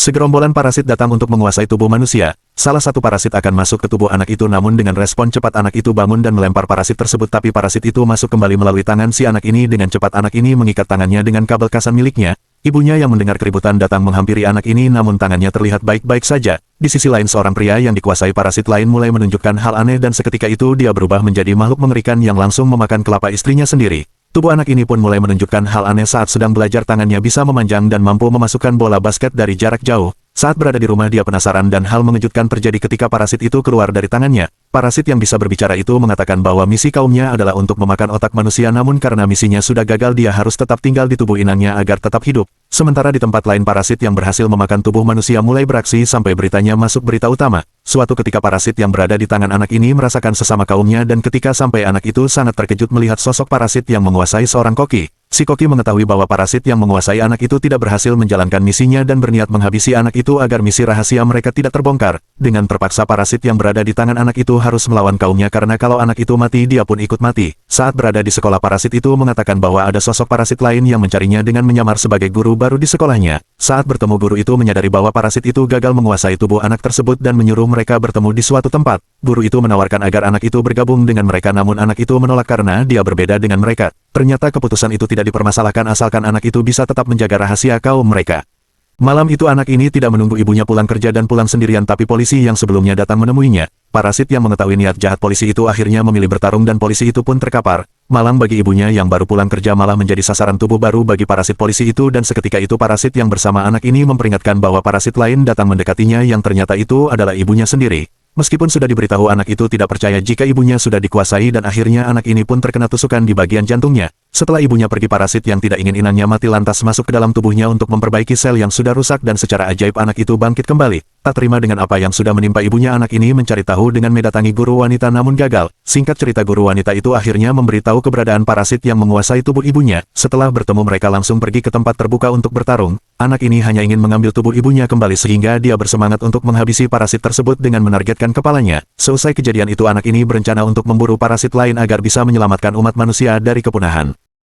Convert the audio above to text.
Segerombolan parasit datang untuk menguasai tubuh manusia. Salah satu parasit akan masuk ke tubuh anak itu, namun dengan respon cepat anak itu bangun dan melempar parasit tersebut, tapi parasit itu masuk kembali melalui tangan si anak ini. Dengan cepat anak ini mengikat tangannya dengan kabel kasan miliknya. Ibunya yang mendengar keributan datang menghampiri anak ini, namun tangannya terlihat baik-baik saja. Di sisi lain, seorang pria yang dikuasai parasit lain mulai menunjukkan hal aneh, dan seketika itu dia berubah menjadi makhluk mengerikan yang langsung memakan kelapa istrinya sendiri. Tubuh anak ini pun mulai menunjukkan hal aneh saat sedang belajar. Tangannya bisa memanjang dan mampu memasukkan bola basket dari jarak jauh. Saat berada di rumah, dia penasaran dan hal mengejutkan terjadi ketika parasit itu keluar dari tangannya. Parasit yang bisa berbicara itu mengatakan bahwa misi kaumnya adalah untuk memakan otak manusia, namun karena misinya sudah gagal, dia harus tetap tinggal di tubuh inangnya agar tetap hidup. Sementara di tempat lain, parasit yang berhasil memakan tubuh manusia mulai beraksi sampai beritanya masuk berita utama. Suatu ketika parasit yang berada di tangan anak ini merasakan sesama kaumnya, dan ketika sampai anak itu sangat terkejut melihat sosok parasit yang menguasai seorang koki. Si koki mengetahui bahwa parasit yang menguasai anak itu tidak berhasil menjalankan misinya dan berniat menghabisi anak itu agar misi rahasia mereka tidak terbongkar. Dengan terpaksa, parasit yang berada di tangan anak itu harus melawan kaumnya, karena kalau anak itu mati, dia pun ikut mati. Saat berada di sekolah, parasit itu mengatakan bahwa ada sosok parasit lain yang mencarinya dengan menyamar sebagai guru baru di sekolahnya. Saat bertemu, guru itu menyadari bahwa parasit itu gagal menguasai tubuh anak tersebut dan menyuruh mereka bertemu di suatu tempat. Guru itu menawarkan agar anak itu bergabung dengan mereka, namun anak itu menolak karena dia berbeda dengan mereka. Ternyata keputusan itu tidak dipermasalahkan asalkan anak itu bisa tetap menjaga rahasia kaum mereka. Malam itu anak ini tidak menunggu ibunya pulang kerja dan pulang sendirian, tapi polisi yang sebelumnya datang menemuinya. Parasit yang mengetahui niat jahat polisi itu akhirnya memilih bertarung dan polisi itu pun terkapar. Malang bagi ibunya yang baru pulang kerja malah menjadi sasaran tubuh baru bagi parasit polisi itu, dan seketika itu parasit yang bersama anak ini memperingatkan bahwa parasit lain datang mendekatinya yang ternyata itu adalah ibunya sendiri. Meskipun sudah diberitahu, anak itu tidak percaya jika ibunya sudah dikuasai, dan akhirnya anak ini pun terkena tusukan di bagian jantungnya. Setelah ibunya pergi, parasit yang tidak ingin inangnya mati lantas masuk ke dalam tubuhnya untuk memperbaiki sel yang sudah rusak, dan secara ajaib anak itu bangkit kembali. Tak terima dengan apa yang sudah menimpa ibunya, anak ini mencari tahu dengan mendatangi guru wanita namun gagal. Singkat cerita, guru wanita itu akhirnya memberitahu keberadaan parasit yang menguasai tubuh ibunya. Setelah bertemu, mereka langsung pergi ke tempat terbuka untuk bertarung. Anak ini hanya ingin mengambil tubuh ibunya kembali sehingga dia bersemangat untuk menghabisi parasit tersebut dengan menargetkan kepalanya. Seusai kejadian itu, anak ini berencana untuk memburu parasit lain agar bisa menyelamatkan umat manusia dari kepunahan.